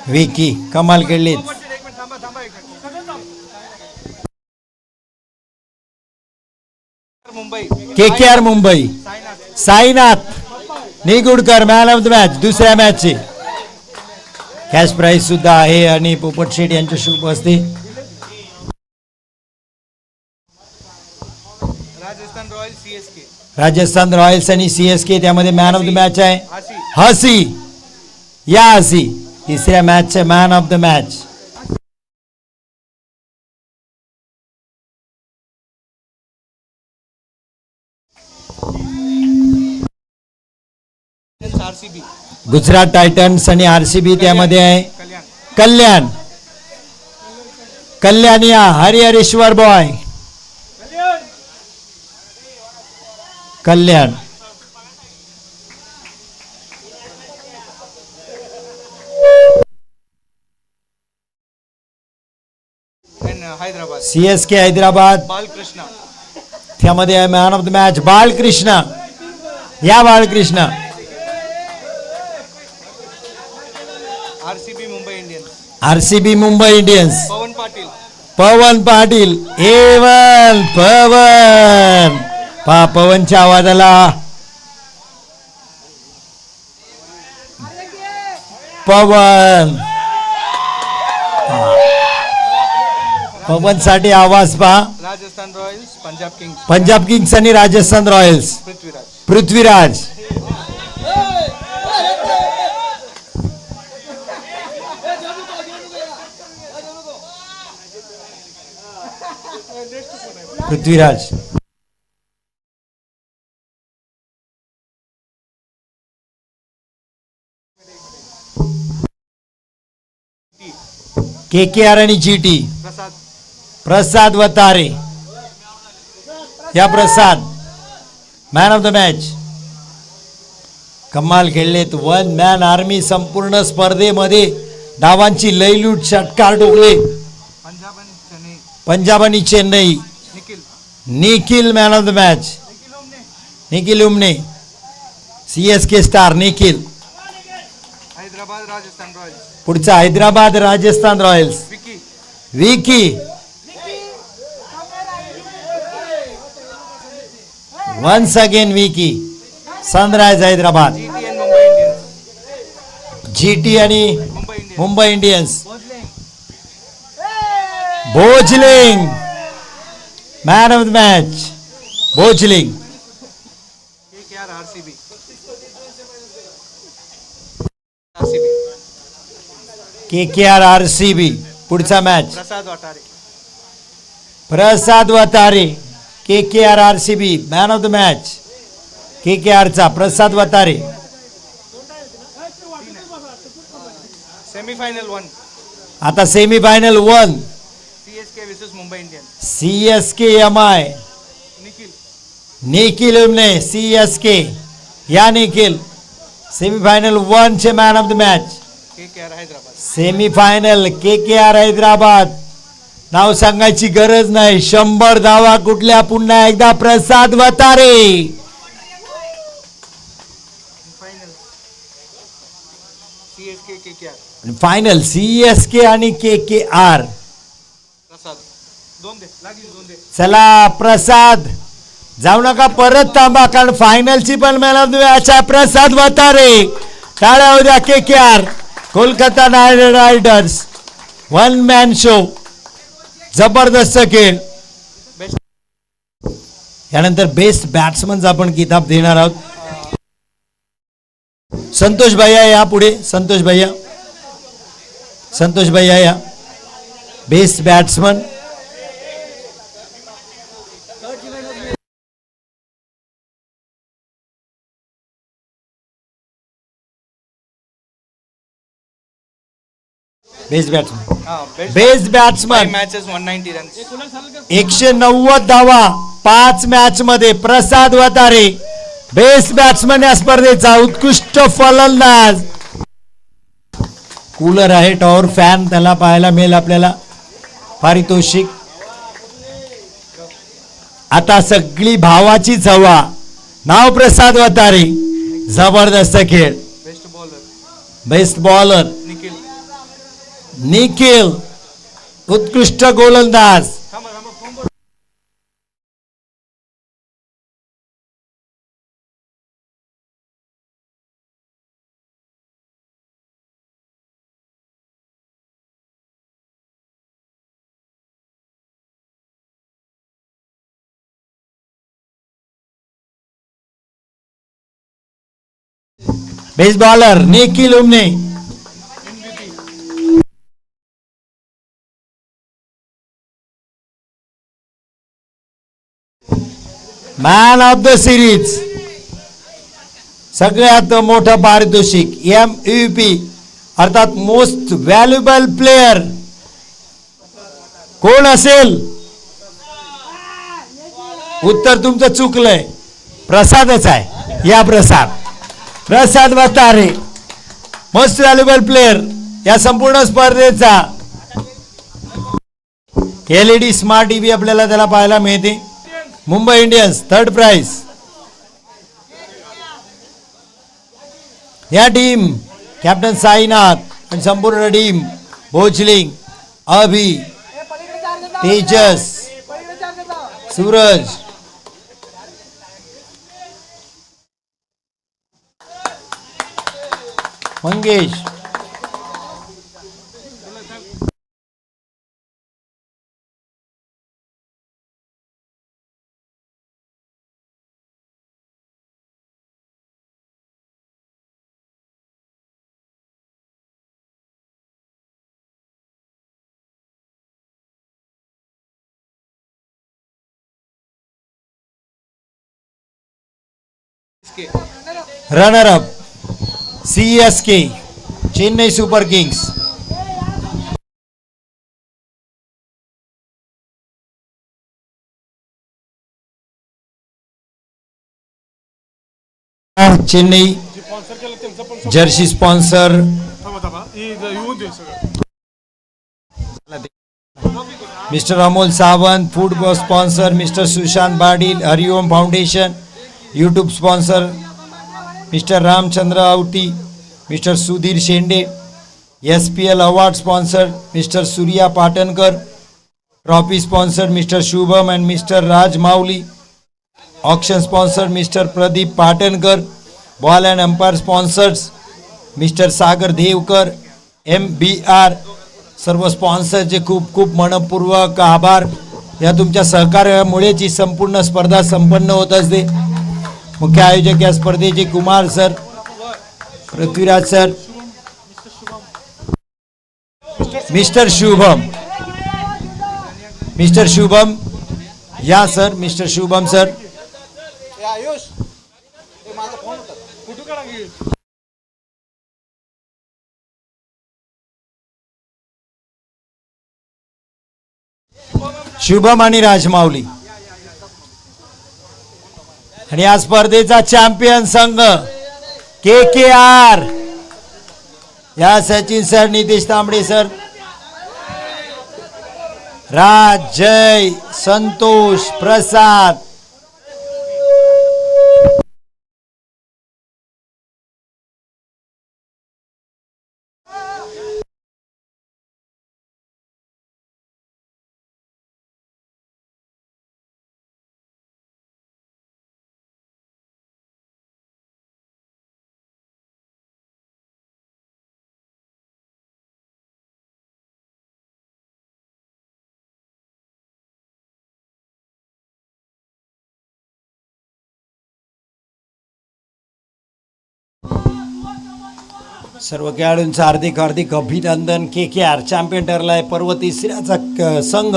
विकी कमाल खेळली. KKR Mumbai. Sainath Nigudkar man of the match दुसऱ्या मॅचचे. कॅश प्राइज सुद्धा आहे आणि पोपट शेट यांच्या शुभ हस्ते. राजस्थान रॉयल्स आणि CSK त्यामध्ये मॅन ऑफ द मॅच आहे हसी. या हसी तिसऱ्या मॅचचे man of the match. Gujarat Titans आणि RCB त्यामध्ये आहे कल्याण. कल्याण या हरिहरेश्वर बॉय. कल्याण CSK हैदराबाद. बालकृष्ण त्यामध्ये आहे man of the match Balkrishna. या बालकृष्ण. RCB Mumbai Indians. पवन पाटील. पवन पवनच्या आवाजाला पवन. पवन साठी आवाज पहा. राजस्थान रॉयल्स पंजाब किंग्स आणि राजस्थान रॉयल्स. पृथ्वीराज. पृथ्वीराज. KKR आणि GT. प्रसाद वतारे. या प्रसाद मॅन ऑफ द मॅच. कमाल खेळलेत. One man army. संपूर्ण स्पर्धेमध्ये धावांची लयलूट. षटकार ठोकले. पंजाब आणि Chennai. Nikhil man of the match. Nikhil Umne. CSK star Nikhil. Hyderabad Rajasthan Royals. पुढचा Hyderabad Rajasthan Royals. Vicky. Once again Vicky. Sunrise Hyderabad. GT आणि Mumbai Indians. Bhojling man of the match. Bhojling. KKR RCB. पुढचा match Prasad Watare. KKR RCB man of the match. KKR चा प्रसाद वतारे. सेमीफायनल 1. आता semifinal 1. CSK versus Mumbai Indians. CSK MI. Nikhil Umne. CSK या Nikhil. Semifinal 1 चे man of the match. KKR Hyderabad. Semifinal KKR Hyderabad. नाव सांगायची गरज नाही. 100 धावा कुठल्या. पुन्हा एकदा प्रसाद वतारे. फायनल CSK आणि KKR. चला प्रसाद जाऊ नका परत थांबा कारण फायनलची पण मॅन ऑफ द मॅच आहे प्रसाद वतारे. टाळ्या उद्या KKR Kolkata night riders. One man show. जबरदस्त खेळ. यानंतर बेस्ट बॅट्समन आपण किताब देणार आहोत. संतोष भैया या पुढे. संतोष भैया या. Best batsman. Best batsman. Matches 190 runs. 190 धावा 5 मॅच मध्ये. प्रसाद वतारे बेस्ट बॅट्समन या स्पर्धेचा. उत्कृष्ट फलंदाज. कूलर आहे. टॉवर फॅन त्याला पाहायला मिळेल आपल्याला. पारितोषिक. आता सगळी भावाचीच हवा. नाव प्रसाद वतारे. जबरदस्त खेळ. Best bowler best bowler Nikhil. Nikhil. उत्कृष्ट गोलंदाज. थांबा थांबा फोन बोल. Best bowler Nikhil Umne. Man of the series. सगळ्यात मोठं पारितोषिक MVP अर्थात मोस्ट व्हॅल्युएबल प्लेयर कोण असेल? उत्तर तुमचं चुकलंय. प्रसादच आहे. या प्रसाद वतारे मोस्ट व्हॅल्युएबल प्लेयर या संपूर्ण स्पर्धेचा. LED स्मार्ट टीव्ही आपल्याला त्याला पाहायला मिळते. Mumbai Indians third prize. या टीम कॅप्टन साईनाथ आणि संपूर्ण team Bhojling, Abhi, Tejas, Suraj, Mangesh, runner up CSK Chennai Super Kings. Chennai jersey sponsor mister Amol Sawant. Food sponsor mister Sushant Patil. Hariom foundation. YouTube sponsor mister Ramchandra Awati, mister Sudhir Shende. SPL award sponsor mister Surya Patankar. Trophy sponsor mister Shubham and mister Raj Mauli. Auction sponsor mister Pradeep Patankar. Ball and umpire sponsors mister Sagar Devkar. MBR. सर्व स्पॉन्सरचे खूप खूप मनपूर्वक आभार. या तुमच्या सहकार्यामुळेच ही संपूर्ण स्पर्धा संपन्न होत असते. मुख्य आयोजक या स्पर्धेचे Kumar sir, Prithviraj sir, mister Shubham या sir, mister Shubham sir. Ayush माझा फोन होता कुठे काढा की शुभम आणि राजमाऊली. आणि या स्पर्धेचा चॅम्पियन संघ KKR. या सचिन सर, नितेश तांबडे सर, राज, जय, संतोष, प्रसाद. सर्व खेळाडूंचं हार्दिक हार्दिक अभिनंदन. KKR चॅम्पियन ठरलाय. पर्व तिसऱ्याचा संघ.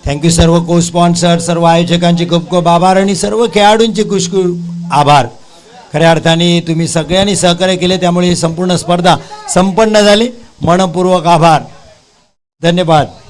थँक्यू सर्व को स्पॉन्सर, सर्व आयोजकांचे खूप खूप आभार आणि सर्व खेळाडूंचे खूप आभार. खऱ्या अर्थाने तुम्ही सगळ्यांनी सहकार्य केले, त्यामुळे ही संपूर्ण स्पर्धा संपन्न झाली. मनपूर्वक आभार. धन्यवाद.